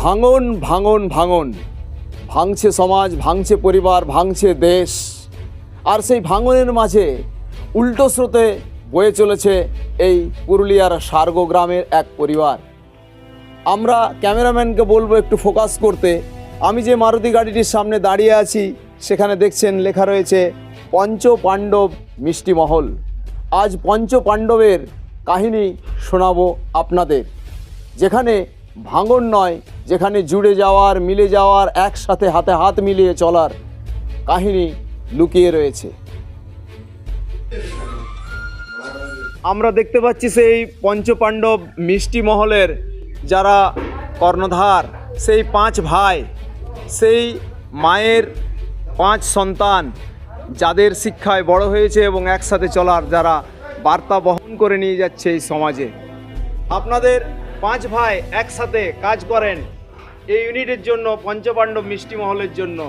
ভাঙন ভাঙন ভাঙন, ভাঙছে সমাজ, ভাঙছে পরিবার, ভাঙছে দেশ। আর সেই ভাঙনের মাঝে উল্টো স্রোতে বয়ে চলেছে এই পুরুলিয়ার সার্গো গ্রামের এক পরিবার। আমরা ক্যামেরাম্যানকে বলবো একটু ফোকাস করতে। আমি যে মারুতি গাড়িটির সামনে দাঁড়িয়ে আছি সেখানে দেখছেন লেখা রয়েছে পঞ্চ পাণ্ডব মিষ্টি মহল। আজ পঞ্চ পাণ্ডবের কাহিনী শোনাবো আপনাদের, যেখানে ভাঙন নয়, যেখানে জুড়ে যাওয়ার, মিলে যাওয়ার, একসাথে হাতে হাত মিলিয়ে চলার কাহিনী লুকিয়ে রয়েছে। আমরা দেখতে পাচ্ছি সেই পঞ্চপাণ্ডব মিষ্টি মহলের যারা কর্ণধার, সেই 5 ভাই, সেই মায়ের 5 সন্তান, যাদের শিক্ষায় বড় হয়েছে এবং একসাথে চলার যারা বার্তা বহন করে নিয়ে যাচ্ছে এই সমাজে। আপনাদের 5 ভাই একসাথে কাজ করেন এই ইউনিটের জন্য, পঞ্চপাণ্ডব মিষ্টি মহলের জন্য।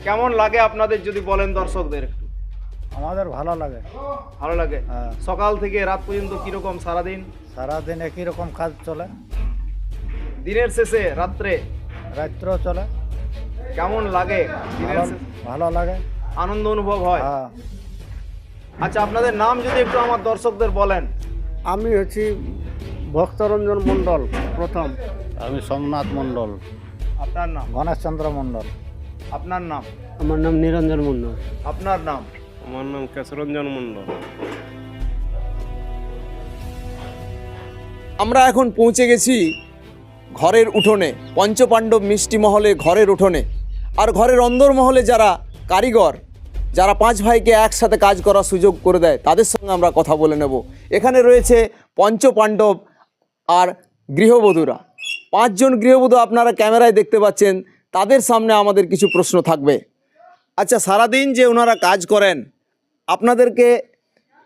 কেমন লাগে আপনাদের যদি বলেন দর্শকদের? আমাদের ভালো লাগে। ভালো লাগে। হ্যাঁ। সকাল থেকে রাত পর্যন্ত কিরকম সারাদিন? সারাদিন একই রকম কাজ চলে, দিনের শেষে রাত্রে রাত্রেও চলে। কেমন লাগে? দিনের শেষে ভালো লাগে, আনন্দ অনুভব হয়। হ্যাঁ। আচ্ছা, আপনাদের নাম যদি একটু আমার দর্শকদের বলেন। আমি হচ্ছি ভক্তরঞ্জন মণ্ডল প্রথম। আমি সোমনাথ মণ্ডল। আপনার নাম? গণেশচন্দ্র মণ্ডল। আপনার নাম? আমার নাম নিরঞ্জন মণ্ডল। আপনার নাম? আমার নাম কেশরঞ্জন মণ্ডল। আমরা এখন পৌঁছে গেছি ঘরের উঠোনে, পঞ্চপাণ্ডব মিষ্টি মহলে ঘরের উঠোনে। আর ঘরের অন্দরমহলে যারা কারিগর, যারা 5 ভাইকে একসাথে কাজ করার সুযোগ করে দেয়, তাদের সঙ্গে আমরা কথা বলে নেব। এখানে রয়েছে পঞ্চপাণ্ডব আর গৃহবধূরা। 5 জন গৃহবধূ আপনারা ক্যামেরায় দেখতে পাচ্ছেন। তাদের সামনে আমাদের কিছু প্রশ্ন থাকবে। আচ্ছা, সারাদিন যে ওনারা কাজ করেন,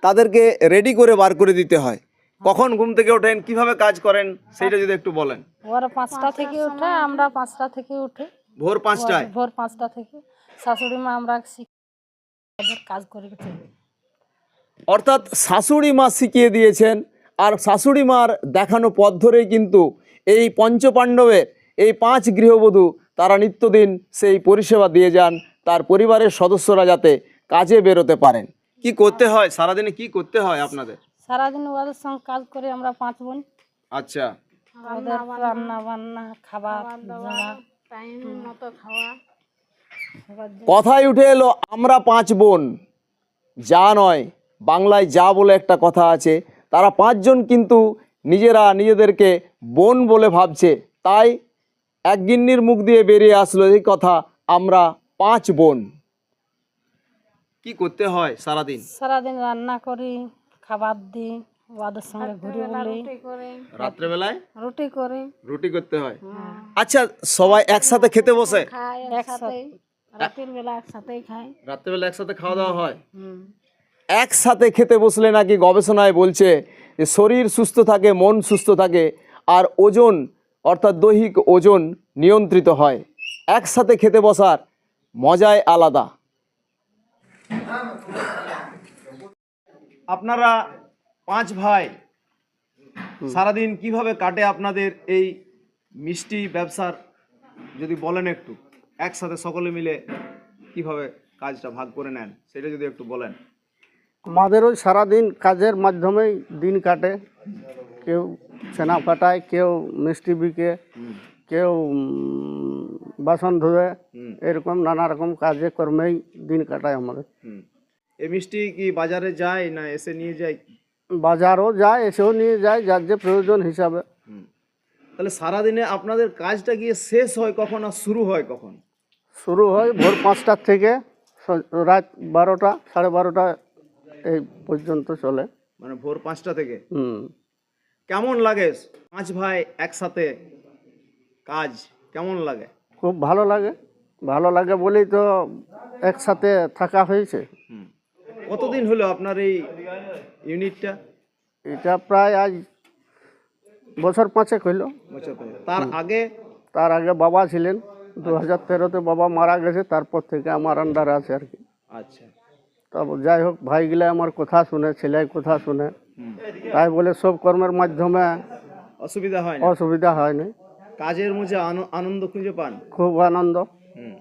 তাদেরকে রেডি করে বার করে দিতে হয়। কখন ঘুম থেকে ওঠেন, কিভাবে কাজ করেন, সেইটা যদি একটু বলেন। ওরা 5টা থেকে উঠে, আমরা 5টা থেকে উঠে। ভোর 5টায়? ভোর 5টা থেকে শাশুড়ি মা আমরা কাজ করে গেছি। অর্থাৎ শাশুড়ি মা শিখিয়ে দিয়েছেন, আর শাশুড়ি মার দেখানো পথ ধরেই কিন্তু এই পঞ্চপাণ্ডবের এই 5 গৃহবধূ তারা নিত্যদিন সেই পরিষেবা দিয়ে যান তার পরিবারের সদস্যরা যাতে কাজে বেরোতে পারেন। কি করতে হয় সারাদিনে, কি করতে হয় আপনাদের? সারাদিন ওদের সঙ্গে কাজ করে আমরা 5 বোন। আচ্ছা। ওদের রান্না বান্না, খাবার দেওয়া, টাইম মতো খাওয়া। কথায় উঠে এলো আমরা 5 বোন। যা নয়, বাংলায় যা বলে একটা কথা আছে। তারা 5 জন কিন্তু নিজেরা নিজেদেরকে বোন বলে ভাবছে, তাই এক গিন্নির মুখ দিয়ে বেরিয়ে আসলো এই কথা, আমরা 5 বোন। কি করতে হয় সারাদিন? সারাদিন রান্না করি, খাবার দিই, ওদের সঙ্গে ঘুরে বলি। রাত্রেবেলায় রুটি করতে হয়। আচ্ছা, সবাই একসাথে খেতে বসে? একসাথে, রাতের বেলা একসাথেই খাই। রাত্রেবেলা একসাথে খাওয়া দাওয়া হয়। একসাথে খেতে বসলে নাকি গবেষণায় বলছে যে শরীর সুস্থ থাকে, মন সুস্থ থাকে, আর ওজন অর্থাৎ দৈহিক ওজন নিয়ন্ত্রিত হয়। একসাথে খেতে বসার মজাই আলাদা। আপনারা 5 ভাই সারাদিন কিভাবে কাটে আপনাদের এই মিষ্টি ব্যবসার, যদি বলেন একটু। একসাথে সকলে মিলে কিভাবে কাজটা ভাগ করে নেন সেটা যদি একটু বলেন। আমাদের ওই সারাদিন কাজের মাধ্যমেই দিন কাটে। কেউ ছানা ফাটায়, কেউ মিষ্টি বিকে, কেউ বাসন ধুয়ে, এরকম নানা রকম কাজে কর্মেই দিন কাটায় আমাদের। এই মিষ্টি কি বাজারে যায় না এসে নিয়ে যায়? বাজারও যায়, এসেও নিয়ে যায়, যার যে প্রয়োজন হিসাবে। তাহলে সারাদিনে আপনাদের কাজটা গিয়ে শেষ হয় কখন আর শুরু হয় কখন? শুরু হয় ভোর 5টার থেকে রাত 12টা, 12:30 এই পর্যন্ত চলে। মানে ভোর 5টা থেকে? কেমন লাগে 5 ভাই একসাথে কাজ, কেমন লাগে? খুব ভালো লাগে। ভালো লাগে বলেই তো একসাথে থাকা হয়েছে। কতদিন হলো আপনার এই ইউনিটটা? এটা প্রায় আজ বছর 5 হইল। তার আগে বাবা ছিলেন। 2013-তে বাবা মারা গেছে, তারপর থেকে আমার আন্ডারে আছে আর কি। আচ্ছা। তবে যাই হোক, ভাইগুলা আমার কথা শুনে, ছেলে কথা শুনে, তাই বলে সব কর্মের মাধ্যমে অসুবিধা হয় না, অসুবিধা হয় না, কাজের মধ্যে আনন্দ খুঁজে পান? খুব আনন্দ, হুম।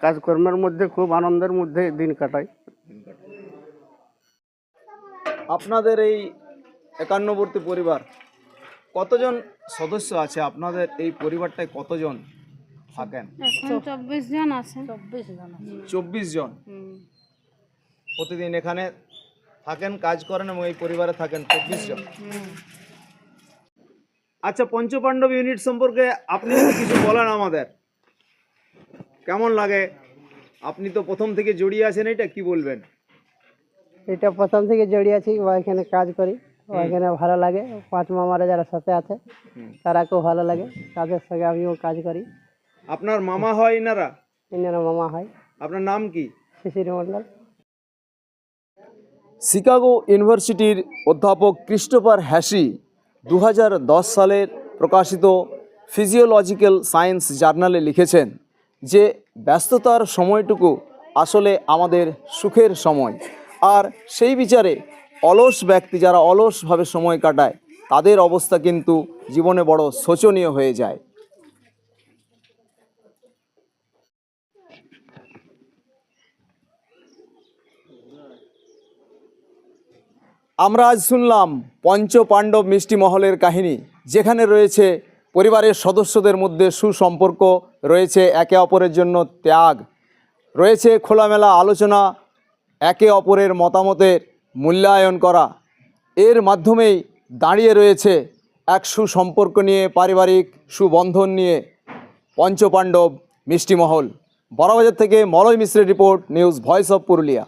কাজকর্মের মধ্যে খুব আনন্দের মধ্যে দিন কাটাই। আপনাদের এই একান্নবর্তী পরিবার কতজন সদস্য আছে? আপনাদের এই পরিবারটায় কতজন থাকেন? এখন 24 জন আছে। 24 জন আছে। 24 জন প্রতিদিন এখানে থাকেন, কাজ করেন এবং এই পরিবারে থাকেন 24 জন। আচ্ছা, পঞ্চপাণ্ডব ইউনিট সম্পর্কে আপনি যদি কিছু বলেন আমাদের, কেমন লাগে? আপনি তো প্রথম থেকে জড়িয়ে আছেন, এটা কি বলবেন? এটা প্রথম থেকে জড়িয়ে আছি, ওইখানে কাজ করি, ওইখানে ভালো লাগে। 5 মামারা যারা সাথে আছে তারা খুব ভালো লাগে, তাদের সঙ্গে আমিও কাজ করি। আপনার মামা হয় এনারা? ইনারা মামা হয়। আপনার নাম কি? শিশির মণ্ডল। শিকাগো ইউনিভার্সিটির অধ্যাপক ক্রিস্টোফার হ্যাসি 2010 সালের প্রকাশিত ফিজিওলজিক্যাল সায়েন্স জার্নালে লিখেছেন যে ব্যস্ততার সময়টুকু আসলে আমাদের সুখের সময়, আর সেই বিচারে অলস ব্যক্তি যারা অলসভাবে সময় কাটায় তাদের অবস্থা কিন্তু জীবনে বড় শোচনীয় হয়ে যায়। আমরা আজ শুনলাম পঞ্চপাণ্ডব মিষ্টি মহলের কাহিনী, যেখানে রয়েছে পরিবারের সদস্যদের মধ্যে সুসম্পর্ক, রয়েছে একে অপরের জন্য ত্যাগ, রয়েছে খোলামেলা আলোচনা, একে অপরের মতামতের মূল্যায়ন করা। এর মাধ্যমেই দাঁড়িয়ে রয়েছে এক সুসম্পর্ক নিয়ে, পারিবারিক সুবন্ধন নিয়ে পঞ্চপাণ্ডব মিষ্টি মহল। বড়বাজার থেকে মলয় মিশ্রের report, news voice of Purulia.